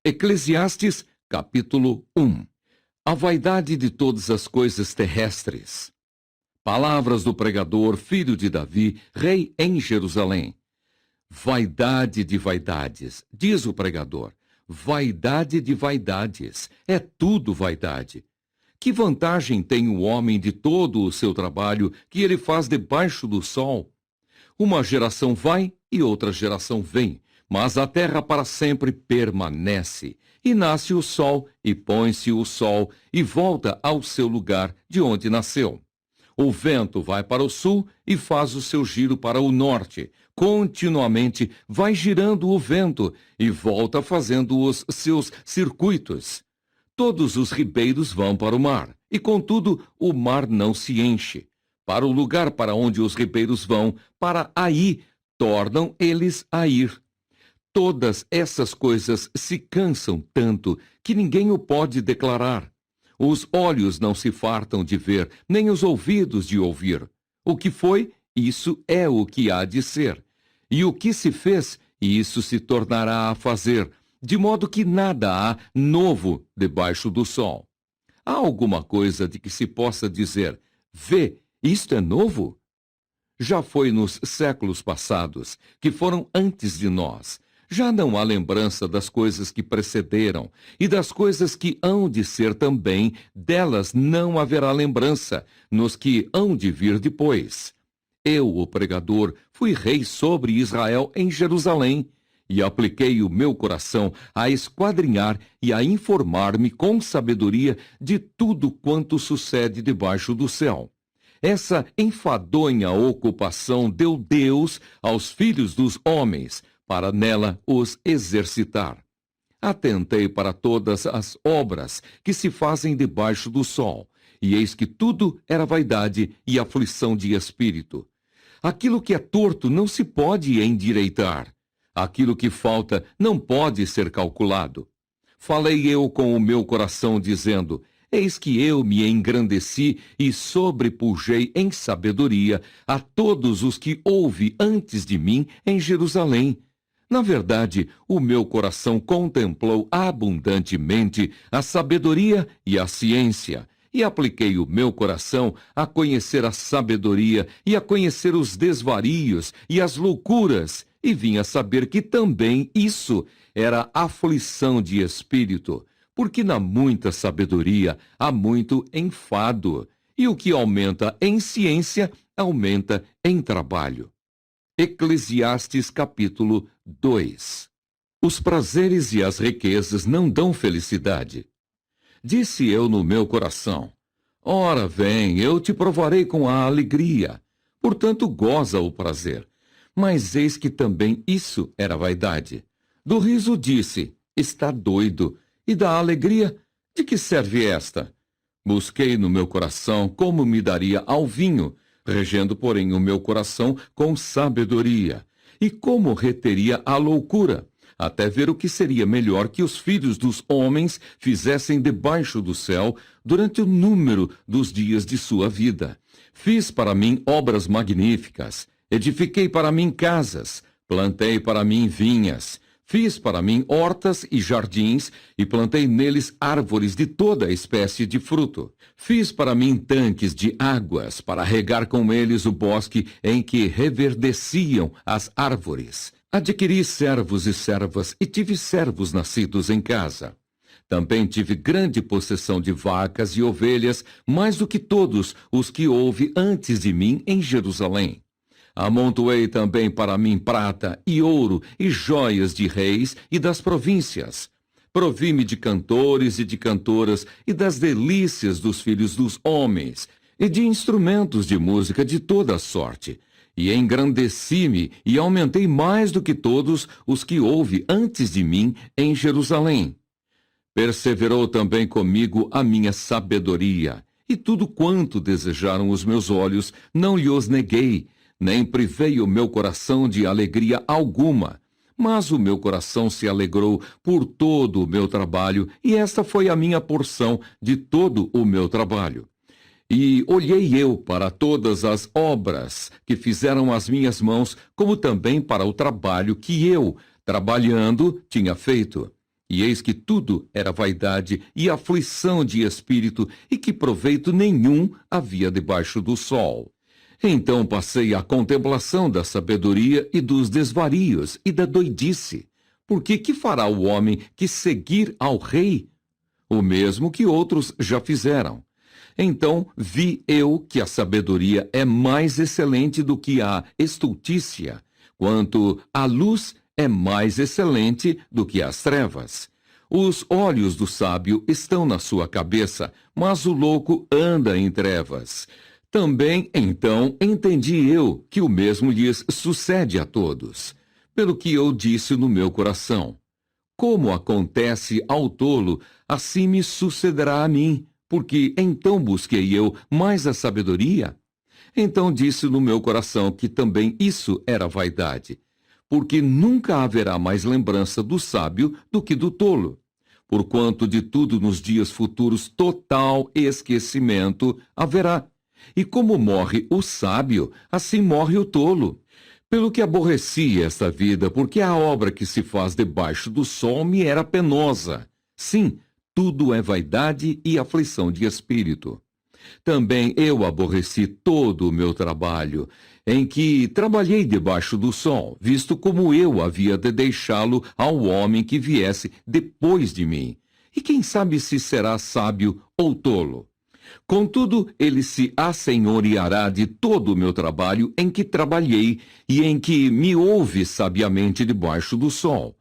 Eclesiastes, capítulo 1. A vaidade de todas as coisas terrestres. Palavras do pregador, filho de Davi, rei em Jerusalém. Vaidade de vaidades, diz o pregador. Vaidade de vaidades, é tudo vaidade. Que vantagem tem o homem de todo o seu trabalho que ele faz debaixo do sol? Uma geração vai e outra geração vem, mas a terra para sempre permanece. E nasce o sol, e põe-se o sol, e volta ao seu lugar de onde nasceu. O vento vai para o sul e faz o seu giro para o norte. Continuamente vai girando o vento e volta fazendo os seus circuitos. Todos os ribeiros vão para o mar, e contudo o mar não se enche. Para o lugar para onde os ribeiros vão, para aí tornam eles a ir. Todas essas coisas se cansam tanto que ninguém o pode declarar. Os olhos não se fartam de ver, nem os ouvidos de ouvir. O que foi, isso é o que há de ser. E o que se fez, isso se tornará a fazer, de modo que nada há novo debaixo do sol. Há alguma coisa de que se possa dizer, vê, isto é novo? Já foi nos séculos passados, que foram antes de nós. Já não há lembrança das coisas que precederam, e das coisas que hão de ser também, delas não haverá lembrança, nos que hão de vir depois. Eu, o pregador, fui rei sobre Israel em Jerusalém, e apliquei o meu coração a esquadrinhar e a informar-me com sabedoria de tudo quanto sucede debaixo do céu. Essa enfadonha ocupação deu Deus aos filhos dos homens, para nela os exercitar. Atentei para todas as obras que se fazem debaixo do sol, e eis que tudo era vaidade e aflição de espírito. Aquilo que é torto não se pode endireitar. Aquilo que falta não pode ser calculado. Falei eu com o meu coração, dizendo, eis que eu me engrandeci e sobrepujei em sabedoria a todos os que houve antes de mim em Jerusalém. Na verdade, o meu coração contemplou abundantemente a sabedoria e a ciência, e apliquei o meu coração a conhecer a sabedoria e a conhecer os desvarios e as loucuras, e vim a saber que também isso era aflição de espírito, porque na muita sabedoria há muito enfado, e o que aumenta em ciência, aumenta em trabalho. Eclesiastes capítulo 2. Os prazeres e as riquezas não dão felicidade. Disse eu no meu coração, ora vem, eu te provarei com a alegria, portanto goza o prazer. Mas eis que também isso era vaidade. Do riso disse, está doido, e da alegria, de que serve esta? Busquei no meu coração como me daria ao vinho, regendo, porém, o meu coração com sabedoria, e como reteria a loucura, até ver o que seria melhor que os filhos dos homens fizessem debaixo do céu durante o número dos dias de sua vida. Fiz para mim obras magníficas, edifiquei para mim casas, plantei para mim vinhas, fiz para mim hortas e jardins, e plantei neles árvores de toda espécie de fruto. Fiz para mim tanques de águas, para regar com eles o bosque em que reverdeciam as árvores. Adquiri servos e servas, e tive servos nascidos em casa. Também tive grande possessão de vacas e ovelhas, mais do que todos os que houve antes de mim em Jerusalém. Amontoei também para mim prata e ouro e joias de reis e das províncias. Provi-me de cantores e de cantoras e das delícias dos filhos dos homens e de instrumentos de música de toda sorte. E engrandeci-me e aumentei mais do que todos os que houve antes de mim em Jerusalém. Perseverou também comigo a minha sabedoria, e tudo quanto desejaram os meus olhos não lhes neguei, nem privei o meu coração de alegria alguma, mas o meu coração se alegrou por todo o meu trabalho, e esta foi a minha porção de todo o meu trabalho. E olhei eu para todas as obras que fizeram as minhas mãos, como também para o trabalho que eu, trabalhando, tinha feito. E eis que tudo era vaidade e aflição de espírito, e que proveito nenhum havia debaixo do sol. Então passei à contemplação da sabedoria e dos desvarios e da doidice. Porque que fará o homem que seguir ao rei? O mesmo que outros já fizeram. Então vi eu que a sabedoria é mais excelente do que a estultícia, quanto a luz é mais excelente do que as trevas. Os olhos do sábio estão na sua cabeça, mas o louco anda em trevas. Também, então, entendi eu que o mesmo lhes sucede a todos. Pelo que eu disse no meu coração: como acontece ao tolo, assim me sucederá a mim, porque então busquei eu mais a sabedoria. Então disse no meu coração que também isso era vaidade, porque nunca haverá mais lembrança do sábio do que do tolo. Porquanto de tudo nos dias futuros total esquecimento haverá. E como morre o sábio, assim morre o tolo. Pelo que aborreci esta vida, porque a obra que se faz debaixo do sol me era penosa. Sim, tudo é vaidade e aflição de espírito. Também eu aborreci todo o meu trabalho, em que trabalhei debaixo do sol, visto como eu havia de deixá-lo ao homem que viesse depois de mim. E quem sabe se será sábio ou tolo? Contudo, ele se assenhoreará de todo o meu trabalho em que trabalhei e em que me houve sabiamente debaixo do sol.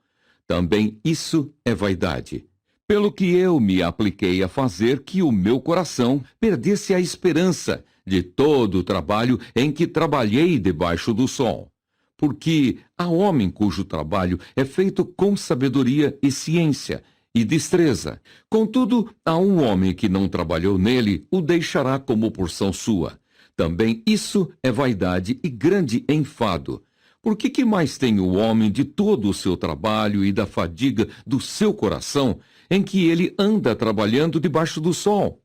Também isso é vaidade. Pelo que eu me apliquei a fazer que o meu coração perdesse a esperança de todo o trabalho em que trabalhei debaixo do sol. Porque há homem cujo trabalho é feito com sabedoria e ciência e destreza. Contudo, há um homem que não trabalhou nele, o deixará como porção sua. Também isso é vaidade e grande enfado. Porque que mais tem o homem de todo o seu trabalho e da fadiga do seu coração, em que ele anda trabalhando debaixo do sol?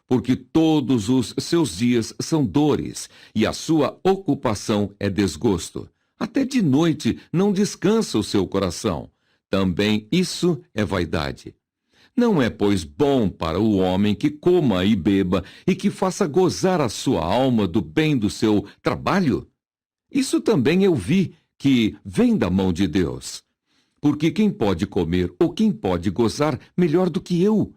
Porque todos os seus dias são dores, e a sua ocupação é desgosto. Até de noite não descansa o seu coração. Também isso é vaidade. Não é, pois, bom para o homem que coma e beba e que faça gozar a sua alma do bem do seu trabalho? Isso também eu vi que vem da mão de Deus. Porque quem pode comer ou quem pode gozar melhor do que eu?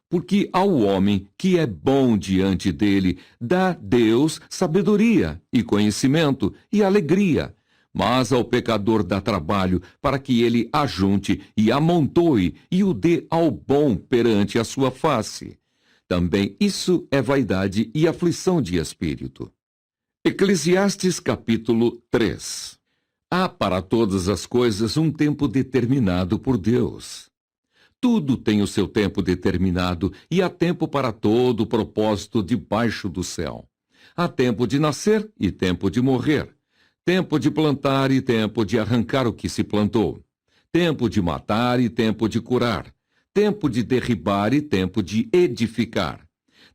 Porque ao homem que é bom diante dele, dá Deus sabedoria e conhecimento e alegria. Mas ao pecador dá trabalho para que ele ajunte e amontoe e o dê ao bom perante a sua face. Também isso é vaidade e aflição de espírito. Eclesiastes capítulo 3. Há para todas as coisas um tempo determinado por Deus. Tudo tem o seu tempo determinado e há tempo para todo o propósito debaixo do céu. Há tempo de nascer e tempo de morrer. Tempo de plantar e tempo de arrancar o que se plantou. Tempo de matar e tempo de curar. Tempo de derribar e tempo de edificar.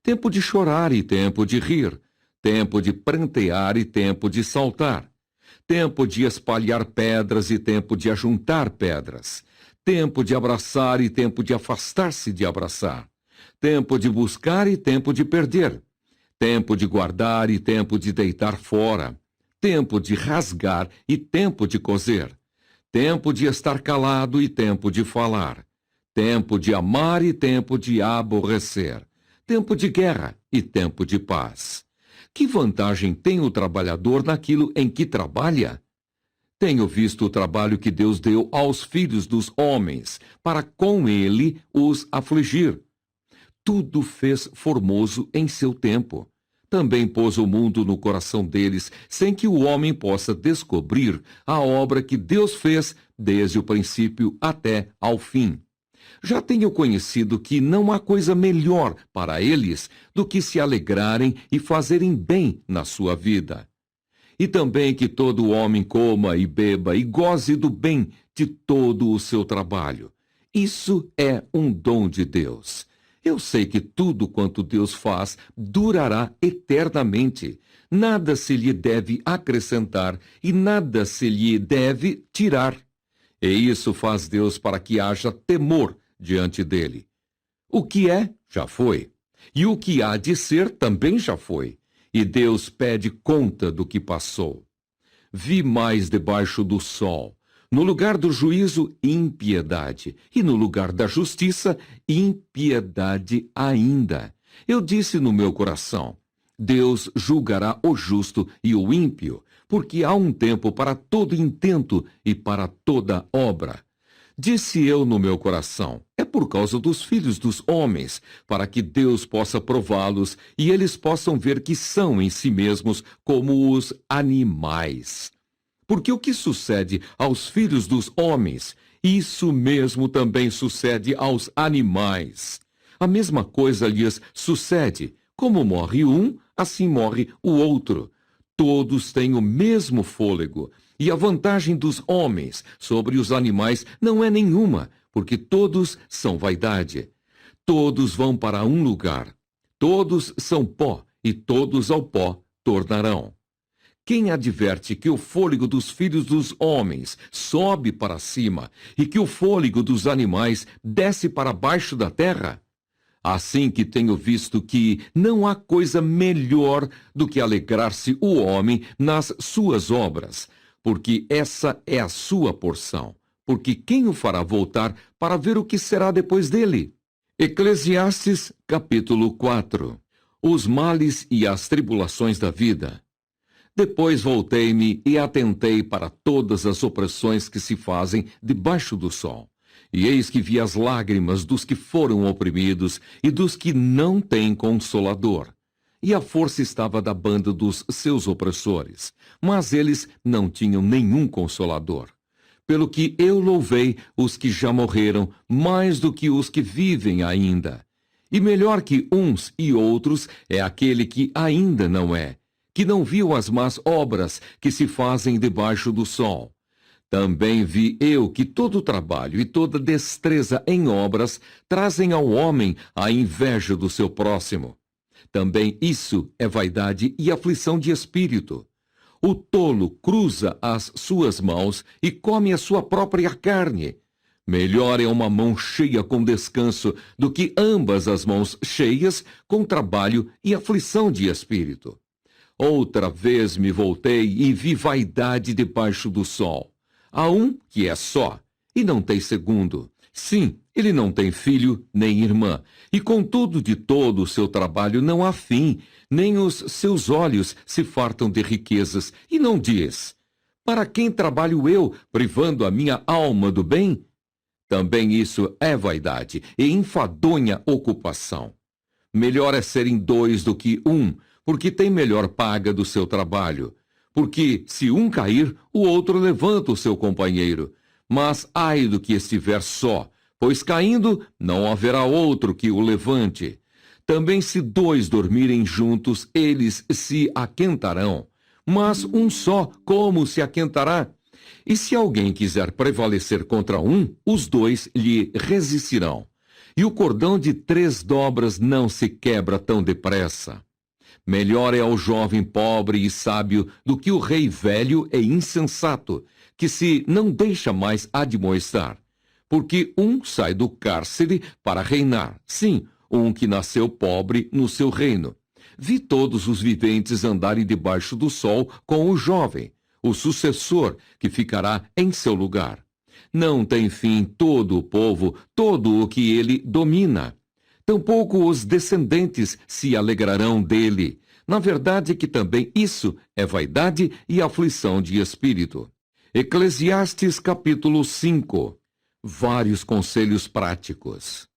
Tempo de chorar e tempo de rir. Tempo de prantear e tempo de saltar. Tempo de espalhar pedras e tempo de ajuntar pedras. Tempo de abraçar e tempo de afastar-se de abraçar. Tempo de buscar e tempo de perder. Tempo de guardar e tempo de deitar fora. Tempo de rasgar e tempo de coser. Tempo de estar calado e tempo de falar. Tempo de amar e tempo de aborrecer. Tempo de guerra e tempo de paz. Que vantagem tem o trabalhador naquilo em que trabalha? Tenho visto o trabalho que Deus deu aos filhos dos homens, para com ele os afligir. Tudo fez formoso em seu tempo. Também pôs o mundo no coração deles, sem que o homem possa descobrir a obra que Deus fez desde o princípio até ao fim. Já tenho conhecido que não há coisa melhor para eles do que se alegrarem e fazerem bem na sua vida. E também que todo homem coma e beba e goze do bem de todo o seu trabalho. Isso é um dom de Deus. Eu sei que tudo quanto Deus faz durará eternamente. Nada se lhe deve acrescentar e nada se lhe deve tirar. E isso faz Deus para que haja temor diante dele. O que é, já foi. E o que há de ser, também já foi. E Deus pede conta do que passou. Vi mais debaixo do sol. No lugar do juízo, impiedade. E no lugar da justiça, impiedade ainda. Eu disse no meu coração: Deus julgará o justo e o ímpio, porque há um tempo para todo intento e para toda obra. Disse eu no meu coração: é por causa dos filhos dos homens, para que Deus possa prová-los e eles possam ver que são em si mesmos como os animais. Porque o que sucede aos filhos dos homens, isso mesmo também sucede aos animais. A mesma coisa lhes sucede. Como morre um, assim morre o outro. Todos têm o mesmo fôlego. E a vantagem dos homens sobre os animais não é nenhuma, porque todos são vaidade. Todos vão para um lugar. Todos são pó, e todos ao pó tornarão. Quem adverte que o fôlego dos filhos dos homens sobe para cima e que o fôlego dos animais desce para baixo da terra? Assim que tenho visto que não há coisa melhor do que alegrar-se o homem nas suas obras, porque essa é a sua porção. Porque quem o fará voltar para ver o que será depois dele? Eclesiastes, capítulo 4. Os males e as tribulações da vida. Depois voltei-me e atentei para todas as opressões que se fazem debaixo do sol. E eis que vi as lágrimas dos que foram oprimidos e dos que não têm consolador. E a força estava da banda dos seus opressores, mas eles não tinham nenhum consolador. Pelo que eu louvei os que já morreram mais do que os que vivem ainda. E melhor que uns e outros é aquele que ainda não é, que não viu as más obras que se fazem debaixo do sol. Também vi eu que todo trabalho e toda destreza em obras trazem ao homem a inveja do seu próximo. Também isso é vaidade e aflição de espírito. O tolo cruza as suas mãos e come a sua própria carne. Melhor é uma mão cheia com descanso do que ambas as mãos cheias com trabalho e aflição de espírito. Outra vez me voltei e vi vaidade debaixo do sol. Há um que é só, e não tem segundo. Sim, ele não tem filho nem irmã, e contudo de todo o seu trabalho não há fim, nem os seus olhos se fartam de riquezas, e não diz: para quem trabalho eu, privando a minha alma do bem? Também isso é vaidade e enfadonha ocupação. Melhor é serem dois do que um, porque tem melhor paga do seu trabalho. Porque, se um cair, o outro levanta o seu companheiro. Mas ai do que estiver só, pois caindo não haverá outro que o levante. Também se dois dormirem juntos, eles se aquentarão. Mas um só, como se aquentará? E se alguém quiser prevalecer contra um, os dois lhe resistirão. E o cordão de 3 dobras não se quebra tão depressa. Melhor é ao jovem pobre e sábio do que o rei velho e insensato, que se não deixa mais admoestar. Porque um sai do cárcere para reinar, sim, um que nasceu pobre no seu reino. Vi todos os viventes andarem debaixo do sol com o jovem, o sucessor que ficará em seu lugar. Não tem fim todo o povo, todo o que ele domina. Tampouco os descendentes se alegrarão dele. Na verdade que também isso é vaidade e aflição de espírito. Eclesiastes capítulo 5. Vários conselhos práticos.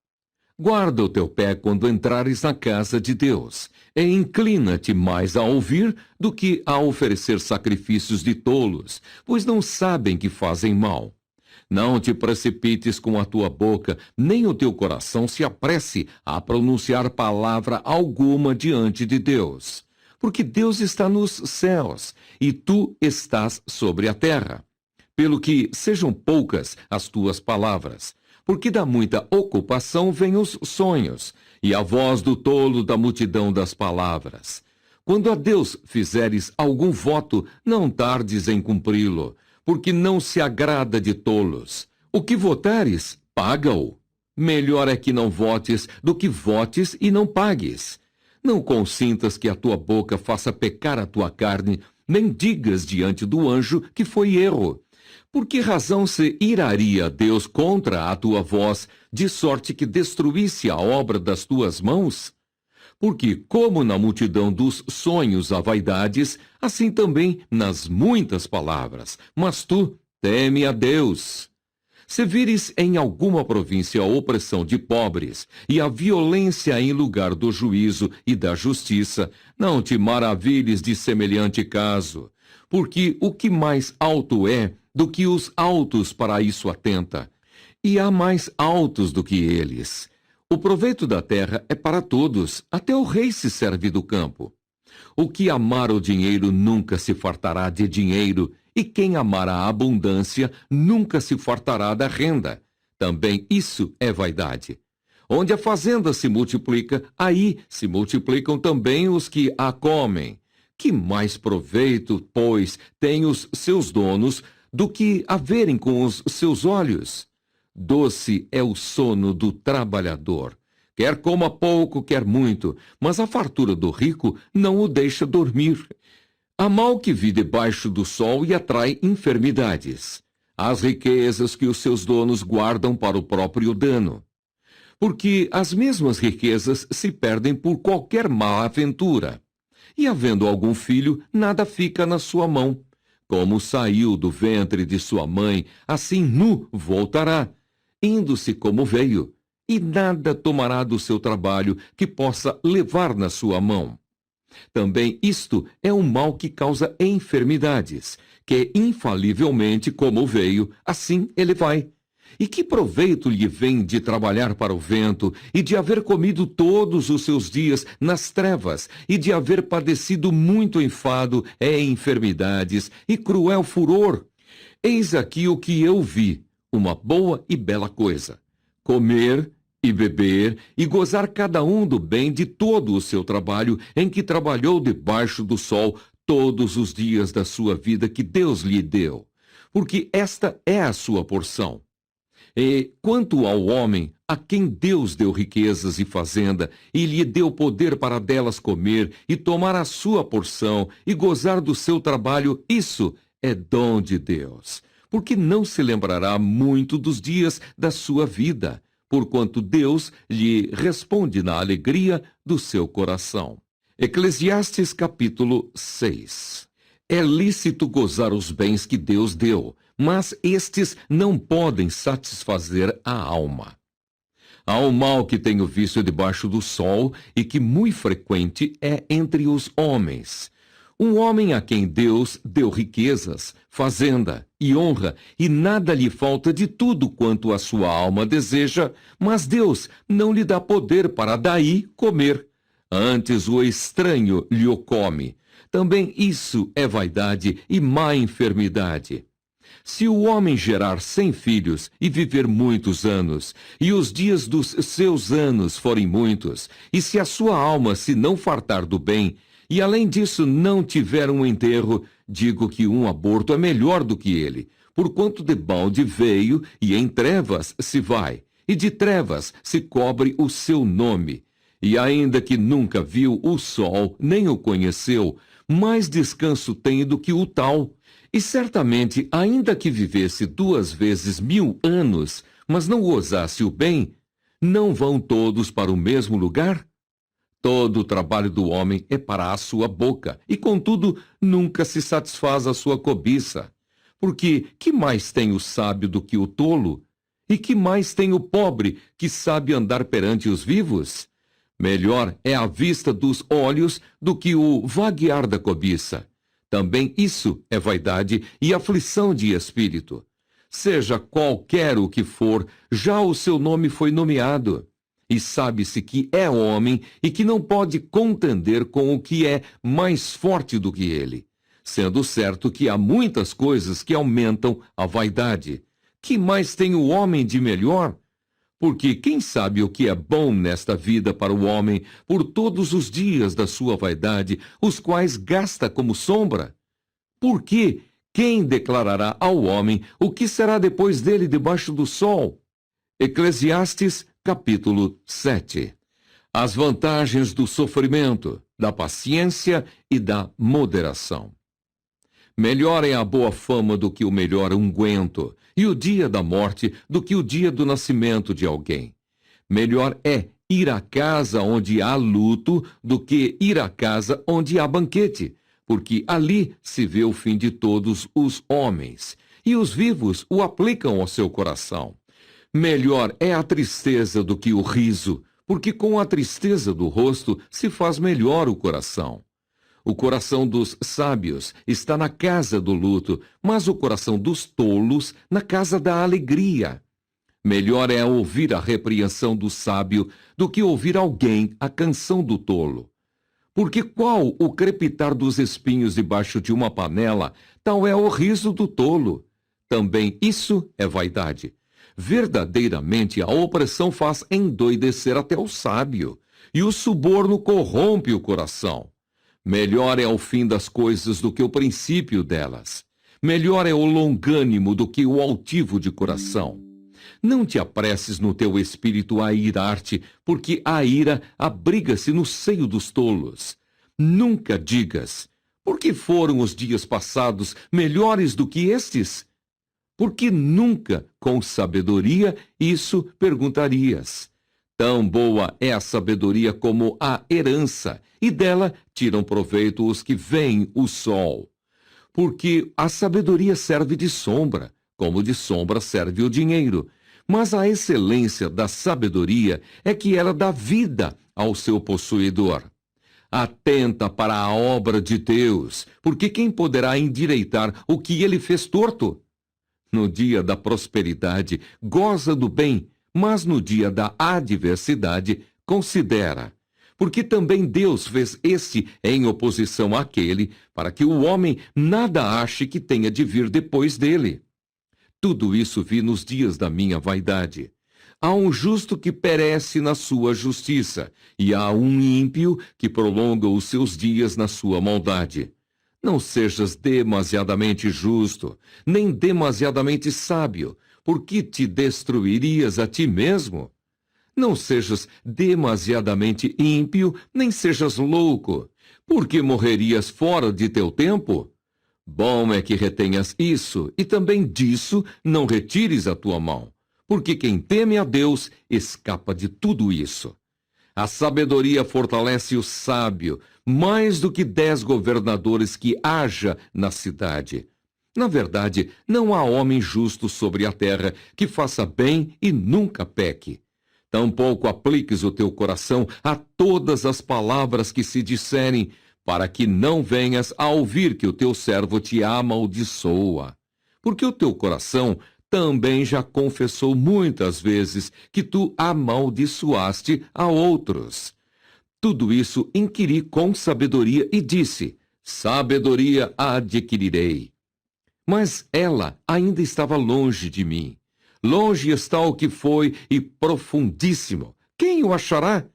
Guarda o teu pé quando entrares na casa de Deus, e inclina-te mais a ouvir do que a oferecer sacrifícios de tolos, pois não sabem que fazem mal. Não te precipites com a tua boca, nem o teu coração se apresse a pronunciar palavra alguma diante de Deus. Porque Deus está nos céus, e tu estás sobre a terra. Pelo que sejam poucas as tuas palavras, porque da muita ocupação vêm os sonhos, e a voz do tolo da multidão das palavras. Quando a Deus fizeres algum voto, não tardes em cumpri-lo, porque não se agrada de tolos. O que votares, paga-o. Melhor é que não votes do que votes e não pagues. Não consintas que a tua boca faça pecar a tua carne, nem digas diante do anjo que foi erro. Por que razão se iraria Deus contra a tua voz, de sorte que destruísse a obra das tuas mãos? Porque, como na multidão dos sonhos há vaidades, assim também nas muitas palavras. Mas tu teme a Deus. Se vires em alguma província a opressão de pobres e a violência em lugar do juízo e da justiça, não te maravilhes de semelhante caso, porque o que mais alto é do que os altos para isso atenta, e há mais altos do que eles. O proveito da terra é para todos, até o rei se serve do campo. O que amar o dinheiro nunca se fartará de dinheiro, e quem amar a abundância nunca se fartará da renda. Também isso é vaidade. Onde a fazenda se multiplica, aí se multiplicam também os que a comem. Que mais proveito, pois, têm os seus donos do que a verem com os seus olhos? Doce é o sono do trabalhador. Quer coma pouco, quer muito, mas a fartura do rico não o deixa dormir. Há mal que vive debaixo do sol e atrai enfermidades. As riquezas que os seus donos guardam para o próprio dano. Porque as mesmas riquezas se perdem por qualquer má aventura. E havendo algum filho, nada fica na sua mão. Como saiu do ventre de sua mãe, assim nu voltará, indo-se como veio, e nada tomará do seu trabalho que possa levar na sua mão. Também isto é um mal que causa enfermidades, que infalivelmente como veio, assim ele vai. E que proveito lhe vem de trabalhar para o vento, e de haver comido todos os seus dias nas trevas, e de haver padecido muito enfado, enfermidades e cruel furor? Eis aqui o que eu vi, uma boa e bela coisa: comer e beber, e gozar cada um do bem de todo o seu trabalho, em que trabalhou debaixo do sol todos os dias da sua vida que Deus lhe deu, porque esta é a sua porção. E quanto ao homem, a quem Deus deu riquezas e fazenda, e lhe deu poder para delas comer, e tomar a sua porção, e gozar do seu trabalho, isso é dom de Deus, porque não se lembrará muito dos dias da sua vida, porquanto Deus lhe responde na alegria do seu coração. Eclesiastes capítulo 6. É lícito gozar os bens que Deus deu, mas estes não podem satisfazer a alma. Há um mal que tenho visto debaixo do sol e que muito frequente é entre os homens. Um homem a quem Deus deu riquezas, fazenda e honra, e nada lhe falta de tudo quanto a sua alma deseja, mas Deus não lhe dá poder para daí comer. Antes o estranho lhe o come. Também isso é vaidade e má enfermidade. Se o homem gerar 100 filhos e viver muitos anos, e os dias dos seus anos forem muitos, e se a sua alma se não fartar do bem, e além disso não tiver um enterro, digo que um aborto é melhor do que ele, porquanto de balde veio e em trevas se vai, e de trevas se cobre o seu nome. E ainda que nunca viu o sol, nem o conheceu, mais descanso tem do que o tal. E certamente, ainda que vivesse 2 vezes 1000 anos, mas não gozasse o bem, não vão todos para o mesmo lugar? Todo o trabalho do homem é para a sua boca, e contudo nunca se satisfaz a sua cobiça. Porque que mais tem o sábio do que o tolo? E que mais tem o pobre que sabe andar perante os vivos? Melhor é a vista dos olhos do que o vaguear da cobiça. Também isso é vaidade e aflição de espírito. Seja qualquer o que for, já o seu nome foi nomeado. E sabe-se que é homem e que não pode contender com o que é mais forte do que ele. Sendo certo que há muitas coisas que aumentam a vaidade. Que mais tem o homem de melhor? Porque quem sabe o que é bom nesta vida para o homem por todos os dias da sua vaidade, os quais gasta como sombra? Porque Quem declarará ao homem o que será depois dele debaixo do sol? Eclesiastes, capítulo 7. As vantagens do sofrimento, da paciência e da moderação. Melhor é a boa fama do que o melhor unguento, e o dia da morte do que o dia do nascimento de alguém. Melhor é ir à casa onde há luto do que ir à casa onde há banquete, porque ali se vê o fim de todos os homens, e os vivos o aplicam ao seu coração. Melhor é a tristeza do que o riso, porque com a tristeza do rosto se faz melhor o coração. O coração dos sábios está na casa do luto, mas o coração dos tolos na casa da alegria. Melhor é ouvir a repreensão do sábio do que ouvir alguém a canção do tolo. Porque qual o crepitar dos espinhos debaixo de uma panela, tal é o riso do tolo. Também isso é vaidade. Verdadeiramente a opressão faz endoidecer até o sábio, e o suborno corrompe o coração. Melhor é o fim das coisas do que o princípio delas. Melhor é o longânimo do que o altivo de coração. Não te apresses no teu espírito a irar-te, porque a ira abriga-se no seio dos tolos. Nunca digas, por que foram os dias passados melhores do que estes? Porque nunca, com sabedoria, isso perguntarias. Tão boa é a sabedoria como a herança, e dela tiram proveito os que veem o sol. Porque a sabedoria serve de sombra, como de sombra serve o dinheiro. Mas a excelência da sabedoria é que ela dá vida ao seu possuidor. Atenta para a obra de Deus, porque quem poderá endireitar o que ele fez torto? No dia da prosperidade, goza do bem, mas no dia da adversidade, considera. Porque também Deus fez este em oposição àquele, para que o homem nada ache que tenha de vir depois dele. Tudo isso vi nos dias da minha vaidade. Há um justo que perece na sua justiça, e há um ímpio que prolonga os seus dias na sua maldade. Não sejas demasiadamente justo, nem demasiadamente sábio, porque te destruirias a ti mesmo. Não sejas demasiadamente ímpio, nem sejas louco, porque morrerias fora de teu tempo. Bom é que retenhas isso, e também disso não retires a tua mão, porque quem teme a Deus escapa de tudo isso. A sabedoria fortalece o sábio, mais do que 10 governadores que haja na cidade. Na verdade, não há homem justo sobre a terra que faça bem e nunca peque. Tampouco apliques o teu coração a todas as palavras que se disserem, para que não venhas a ouvir que o teu servo te amaldiçoa. Porque o teu coração também já confessou muitas vezes que tu amaldiçoaste a outros. Tudo isso inquiri com sabedoria e disse: sabedoria adquirirei. Mas ela ainda estava longe de mim. Longe está o que foi e profundíssimo. Quem o achará?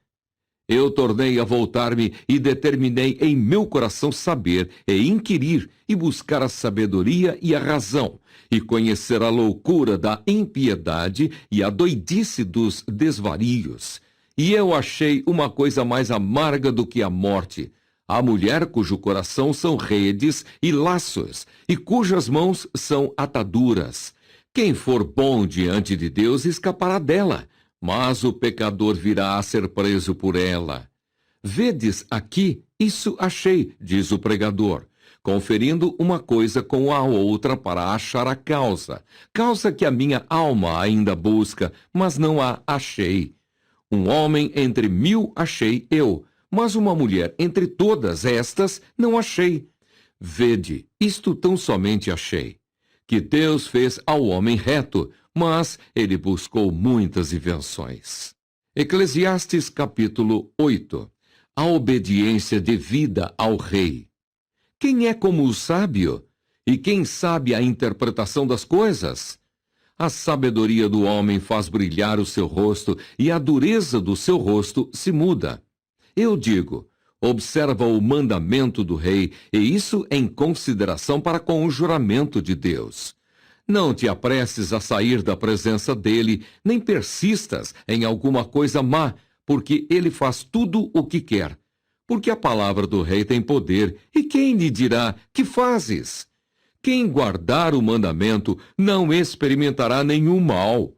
Eu tornei a voltar-me e determinei em meu coração saber e inquirir e buscar a sabedoria e a razão, e conhecer a loucura da impiedade e a doidice dos desvarios. E eu achei uma coisa mais amarga do que a morte, a mulher cujo coração são redes e laços, e cujas mãos são ataduras. Quem for bom diante de Deus escapará dela, mas o pecador virá a ser preso por ela. Vedes aqui, isso achei, diz o pregador, conferindo uma coisa com a outra para achar a causa que a minha alma ainda busca, mas não a achei. Um homem entre 1000 achei eu, mas uma mulher entre todas estas não achei. Vede, isto tão somente achei, que Deus fez ao homem reto, mas ele buscou muitas invenções. Eclesiastes capítulo 8. A obediência devida ao rei. Quem é como o sábio? E quem sabe a interpretação das coisas? A sabedoria do homem faz brilhar o seu rosto, e a dureza do seu rosto se muda. Eu digo, observa o mandamento do rei, e isso em consideração para com o juramento de Deus. Não te apresses a sair da presença dele, nem persistas em alguma coisa má, porque ele faz tudo o que quer. Porque a palavra do rei tem poder, e quem lhe dirá: que fazes? Quem guardar o mandamento não experimentará nenhum mal.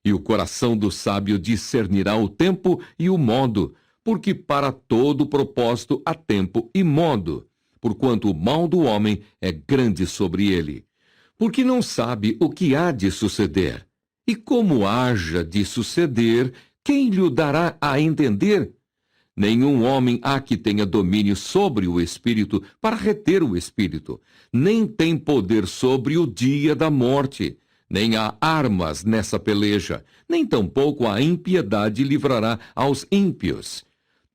E o coração do sábio discernirá o tempo e o modo, porque para todo propósito há tempo e modo, porquanto o mal do homem é grande sobre ele. Porque não sabe o que há de suceder. E como haja de suceder, quem lhe dará a entender? Nenhum homem há que tenha domínio sobre o Espírito para reter o Espírito, nem tem poder sobre o dia da morte, nem há armas nessa peleja, nem tampouco a impiedade livrará aos ímpios.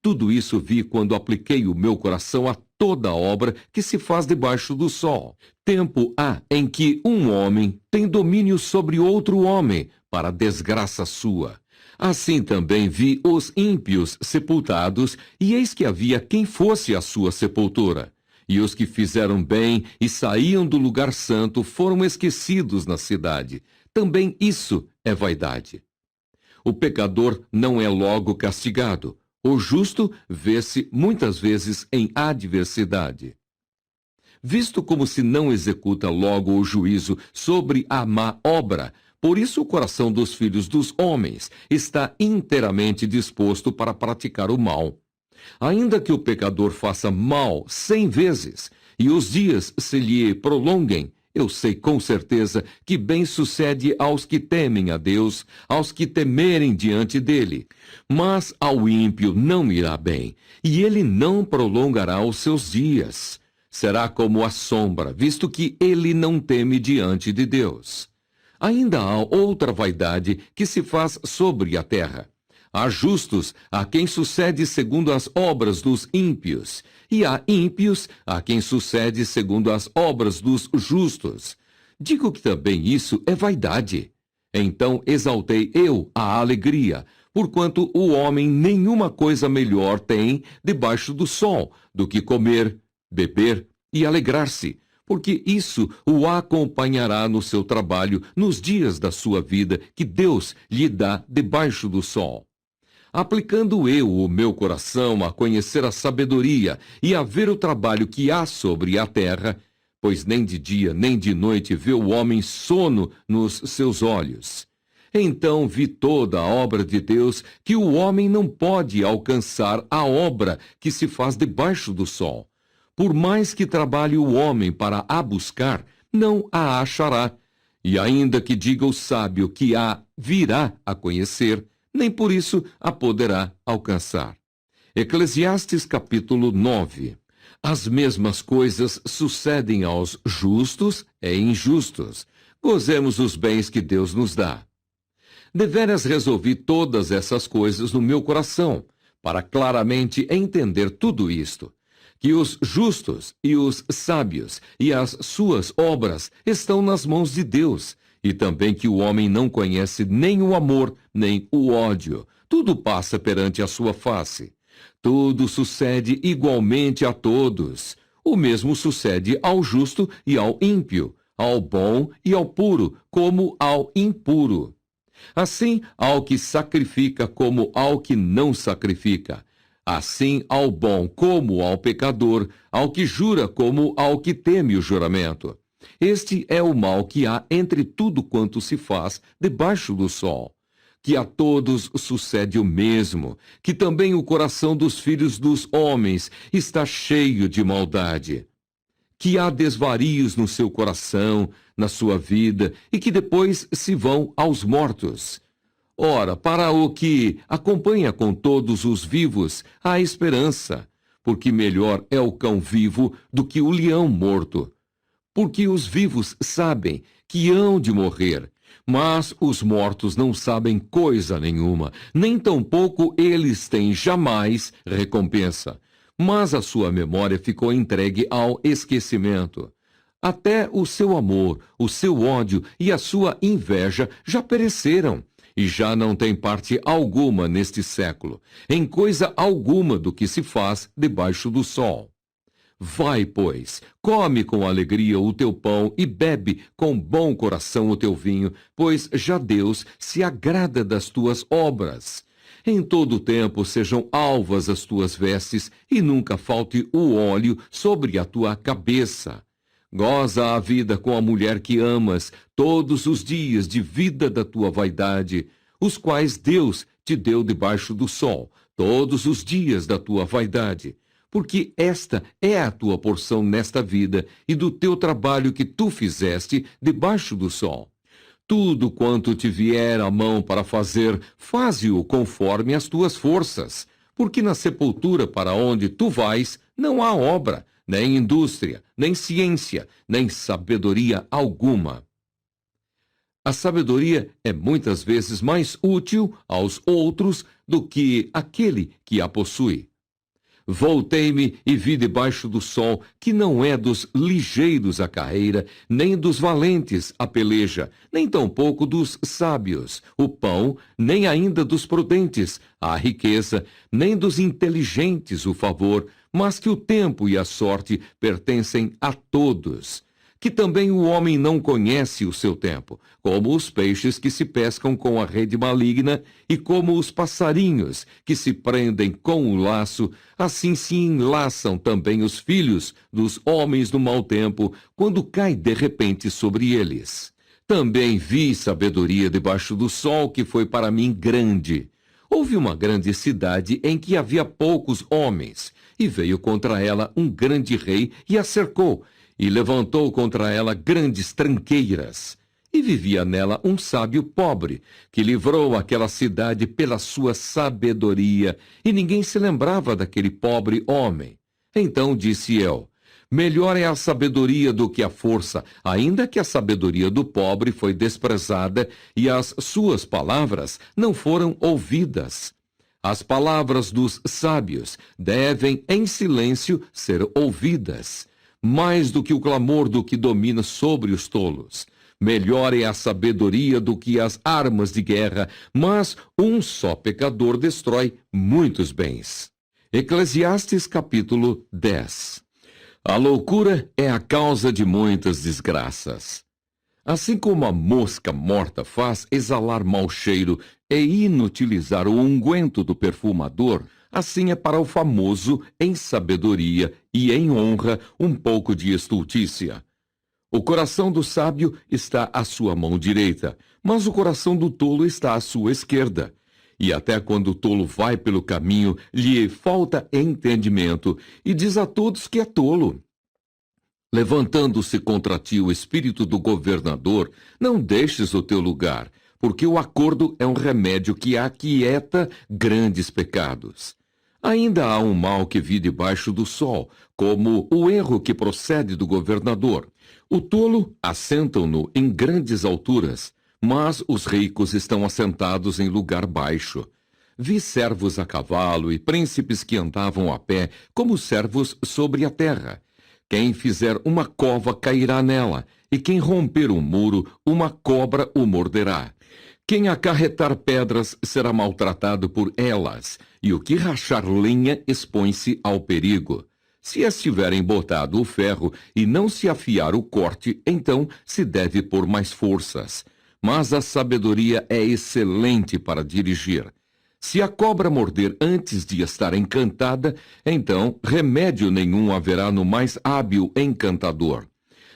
Tudo isso vi quando apliquei o meu coração a toda obra que se faz debaixo do sol. Tempo há em que um homem tem domínio sobre outro homem, para desgraça sua. Assim também vi os ímpios sepultados, e eis que havia quem fosse a sua sepultura. E os que fizeram bem e saíam do lugar santo foram esquecidos na cidade. Também isso é vaidade. O pecador não é logo castigado. O justo vê-se muitas vezes em adversidade. Visto como se não executa logo o juízo sobre a má obra, por isso o coração dos filhos dos homens está inteiramente disposto para praticar o mal. Ainda que o pecador faça mal 100 vezes, e os dias se lhe prolonguem, eu sei com certeza que bem sucede aos que temem a Deus, aos que temerem diante dele. Mas ao ímpio não irá bem, e ele não prolongará os seus dias. Será como a sombra, visto que ele não teme diante de Deus. Ainda há outra vaidade que se faz sobre a terra. Há justos a quem sucede segundo as obras dos ímpios, e há ímpios a quem sucede segundo as obras dos justos. Digo que também isso é vaidade. Então exaltei eu a alegria, porquanto o homem nenhuma coisa melhor tem debaixo do sol do que comer, beber e alegrar-se, porque isso o acompanhará no seu trabalho nos dias da sua vida que Deus lhe dá debaixo do sol. Aplicando eu o meu coração a conhecer a sabedoria e a ver o trabalho que há sobre a terra, pois nem de dia nem de noite vê o homem sono nos seus olhos. Então vi toda a obra de Deus, que o homem não pode alcançar a obra que se faz debaixo do sol. Por mais que trabalhe o homem para a buscar, não a achará. E ainda que diga o sábio que a virá a conhecer, nem por isso a poderá alcançar. Eclesiastes capítulo 9. As mesmas coisas sucedem aos justos e injustos. Gozemos os bens que Deus nos dá. Deveras resolvi todas essas coisas no meu coração, para claramente entender tudo isto, que os justos e os sábios e as suas obras estão nas mãos de Deus, e também que o homem não conhece nem o amor, nem o ódio. Tudo passa perante a sua face. Tudo sucede igualmente a todos. O mesmo sucede ao justo e ao ímpio, ao bom e ao puro, como ao impuro. Assim, ao que sacrifica como ao que não sacrifica. Assim ao bom como ao pecador, ao que jura como ao que teme o juramento. Este é o mal que há entre tudo quanto se faz debaixo do sol. Que a todos sucede o mesmo, que também o coração dos filhos dos homens está cheio de maldade. Que há desvarios no seu coração, na sua vida, e que depois se vão aos mortos. Ora, para o que acompanha com todos os vivos, há esperança, porque melhor é o cão vivo do que o leão morto. Porque os vivos sabem que hão de morrer, mas os mortos não sabem coisa nenhuma, nem tampouco eles têm jamais recompensa. Mas a sua memória ficou entregue ao esquecimento. Até o seu amor, o seu ódio e a sua inveja já pereceram, e já não tem parte alguma neste século, em coisa alguma do que se faz debaixo do sol. Vai, pois, come com alegria o teu pão e bebe com bom coração o teu vinho, pois já Deus se agrada das tuas obras. Em todo o tempo sejam alvas as tuas vestes, e nunca falte o óleo sobre a tua cabeça. Goza a vida com a mulher que amas, todos os dias de vida da tua vaidade, os quais Deus te deu debaixo do sol, todos os dias da tua vaidade. Porque esta é a tua porção nesta vida, e do teu trabalho que tu fizeste debaixo do sol. Tudo quanto te vier à mão para fazer, faze-o conforme as tuas forças, porque na sepultura para onde tu vais não há obra, nem indústria, nem ciência, nem sabedoria alguma. A sabedoria é muitas vezes mais útil aos outros do que aquele que a possui. Voltei-me e vi debaixo do sol que não é dos ligeiros a carreira, nem dos valentes a peleja, nem tampouco dos sábios o pão, nem ainda dos prudentes a riqueza, nem dos inteligentes o favor, mas que o tempo e a sorte pertencem a todos. Que também o homem não conhece o seu tempo, como os peixes que se pescam com a rede maligna, e como os passarinhos que se prendem com o laço, assim se enlaçam também os filhos dos homens no mau tempo, quando cai de repente sobre eles. Também vi sabedoria debaixo do sol, que foi para mim grande. Houve uma grande cidade em que havia poucos homens, e veio contra ela um grande rei e a cercou, e levantou contra ela grandes tranqueiras. E vivia nela um sábio pobre, que livrou aquela cidade pela sua sabedoria, e ninguém se lembrava daquele pobre homem. Então disse eu: melhor é a sabedoria do que a força, ainda que a sabedoria do pobre foi desprezada e as suas palavras não foram ouvidas. As palavras dos sábios devem em silêncio ser ouvidas, mais do que o clamor do que domina sobre os tolos. Melhor é a sabedoria do que as armas de guerra, mas um só pecador destrói muitos bens. Eclesiastes capítulo 10. A loucura é a causa de muitas desgraças. Assim como a mosca morta faz exalar mau cheiro e inutilizar o unguento do perfumador, assim é para o famoso em sabedoria e em honra um pouco de estultícia. O coração do sábio está à sua mão direita, mas o coração do tolo está à sua esquerda. E até quando o tolo vai pelo caminho, lhe falta entendimento, e diz a todos que é tolo. Levantando-se contra ti o espírito do governador, não deixes o teu lugar, porque o acordo é um remédio que aquieta grandes pecados. Ainda há um mal que vi debaixo do sol, como o erro que procede do governador. O tolo assentam-no em grandes alturas, mas os ricos estão assentados em lugar baixo. Vi servos a cavalo e príncipes que andavam a pé, como servos sobre a terra. Quem fizer uma cova cairá nela, e quem romper um muro, uma cobra o morderá. Quem acarretar pedras será maltratado por elas, e o que rachar lenha expõe-se ao perigo. Se estiver embotado o ferro e não se afiar o corte, então se deve pôr mais forças. Mas a sabedoria é excelente para dirigir. Se a cobra morder antes de estar encantada, então remédio nenhum haverá no mais hábil encantador.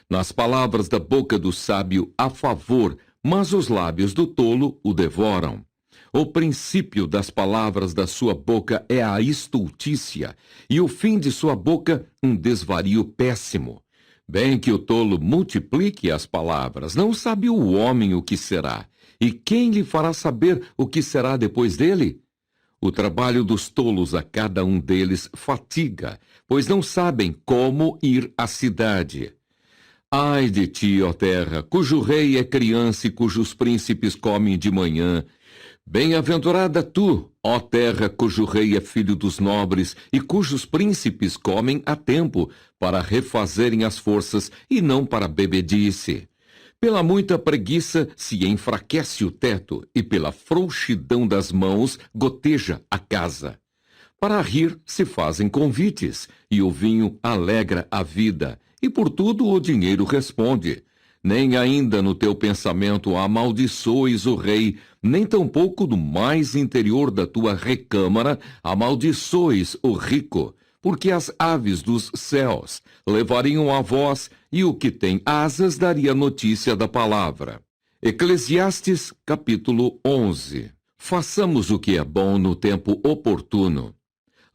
Nas palavras da boca do sábio há favor, mas os lábios do tolo o devoram. O princípio das palavras da sua boca é a estultícia, e o fim de sua boca um desvario péssimo. Bem que o tolo multiplique as palavras, não sabe o homem o que será. E quem lhe fará saber o que será depois dele? O trabalho dos tolos a cada um deles fatiga, pois não sabem como ir à cidade. Ai de ti, ó terra, cujo rei é criança e cujos príncipes comem de manhã. Bem-aventurada tu, ó terra, cujo rei é filho dos nobres e cujos príncipes comem a tempo, para refazerem as forças e não para bebedice. Pela muita preguiça se enfraquece o teto, e pela frouxidão das mãos goteja a casa. Para rir se fazem convites, e o vinho alegra a vida, e por tudo o dinheiro responde. Nem ainda no teu pensamento amaldiçoes o rei, nem tampouco no mais interior da tua recâmara amaldiçoes o rico, porque as aves dos céus levariam a voz, e o que tem asas daria notícia da palavra. Eclesiastes, capítulo 11. Façamos o que é bom no tempo oportuno.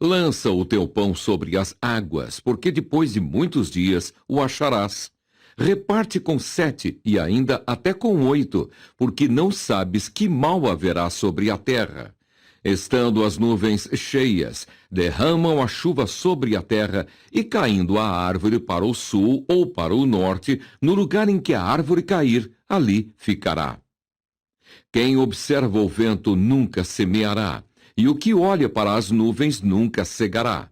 Lança o teu pão sobre as águas, porque depois de muitos dias o acharás. Reparte com 7 e ainda até com 8, porque não sabes que mal haverá sobre a terra. Estando as nuvens cheias, derramam a chuva sobre a terra, e caindo a árvore para o sul ou para o norte, no lugar em que a árvore cair, ali ficará. Quem observa o vento nunca semeará, e o que olha para as nuvens nunca cegará.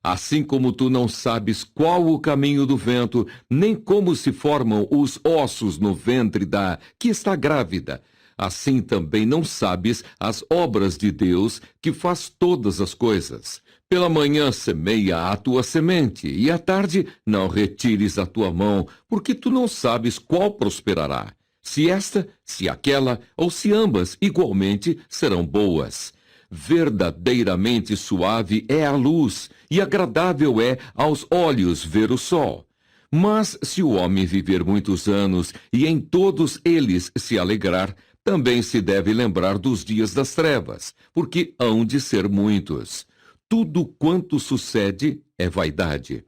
Assim como tu não sabes qual o caminho do vento, nem como se formam os ossos no ventre da que está grávida, assim também não sabes as obras de Deus, que faz todas as coisas. Pela manhã semeia a tua semente, e à tarde não retires a tua mão, porque tu não sabes qual prosperará. Se esta, se aquela, ou se ambas igualmente serão boas. Verdadeiramente suave é a luz, e agradável é aos olhos ver o sol. Mas se o homem viver muitos anos, e em todos eles se alegrar, também se deve lembrar dos dias das trevas, porque hão de ser muitos. Tudo quanto sucede é vaidade.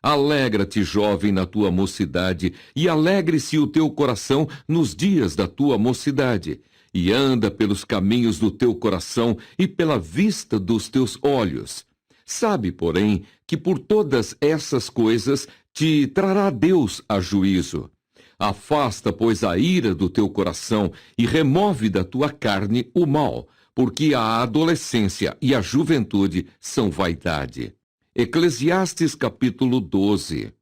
Alegra-te, jovem, na tua mocidade, e alegre-se o teu coração nos dias da tua mocidade. E anda pelos caminhos do teu coração e pela vista dos teus olhos. Sabe, porém, que por todas essas coisas te trará Deus a juízo. Afasta, pois, a ira do teu coração e remove da tua carne o mal, porque a adolescência e a juventude são vaidade. Eclesiastes capítulo 12.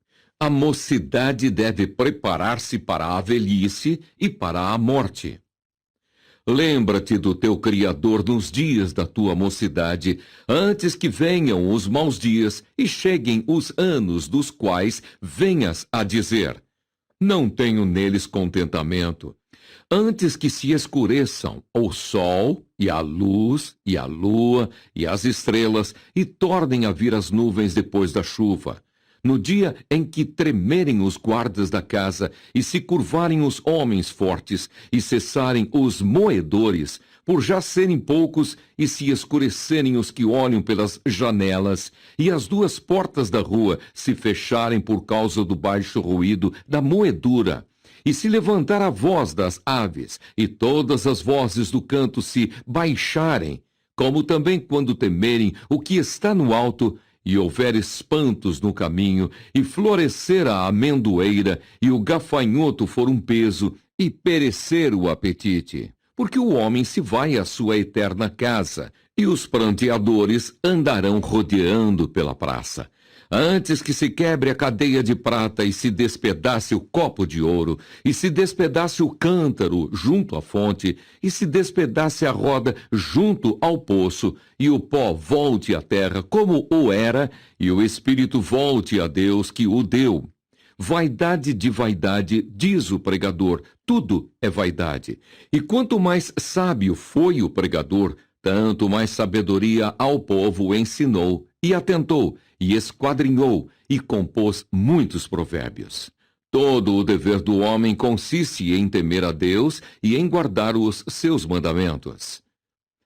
A mocidade deve preparar-se para a velhice e para a morte. Lembra-te do teu Criador nos dias da tua mocidade, antes que venham os maus dias e cheguem os anos dos quais venhas a dizer: não tenho neles contentamento. Antes que se escureçam o sol, e a luz, e a lua, e as estrelas, e tornem a vir as nuvens depois da chuva. No dia em que tremerem os guardas da casa, e se curvarem os homens fortes, e cessarem os moedores, por já serem poucos, e se escurecerem os que olham pelas janelas, e as duas portas da rua se fecharem por causa do baixo ruído da moedura, e se levantar a voz das aves, e todas as vozes do canto se baixarem, como também quando temerem o que está no alto, e houver espantos no caminho, e florescer a amendoeira, e o gafanhoto for um peso, e perecer o apetite. Porque o homem se vai à sua eterna casa, e os pranteadores andarão rodeando pela praça. Antes que se quebre a cadeia de prata e se despedace o copo de ouro, e se despedace o cântaro junto à fonte, e se despedace a roda junto ao poço, e o pó volte à terra como o era, e o espírito volte a Deus que o deu. Vaidade de vaidade, diz o pregador, tudo é vaidade. E quanto mais sábio foi o pregador, tanto mais sabedoria ao povo ensinou, e atentou, e esquadrinhou, e compôs muitos provérbios. Todo o dever do homem consiste em temer a Deus e em guardar os seus mandamentos.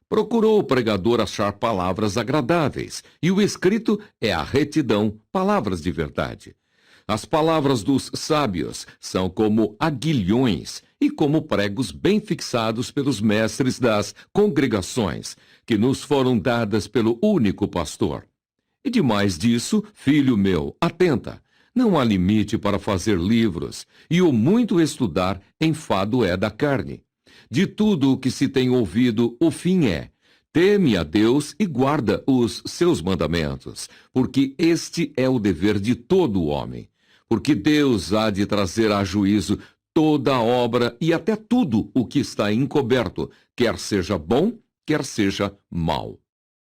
Procurou o pregador achar palavras agradáveis, e o escrito é a retidão, palavras de verdade. As palavras dos sábios são como aguilhões e como pregos bem fixados pelos mestres das congregações, que nos foram dadas pelo único pastor. E demais disso, filho meu, atenta, não há limite para fazer livros, e o muito estudar enfado é da carne. De tudo o que se tem ouvido, o fim é: teme a Deus e guarda os seus mandamentos, porque este é o dever de todo homem. Porque Deus há de trazer a juízo toda a obra e até tudo o que está encoberto, quer seja bom, quer seja mau.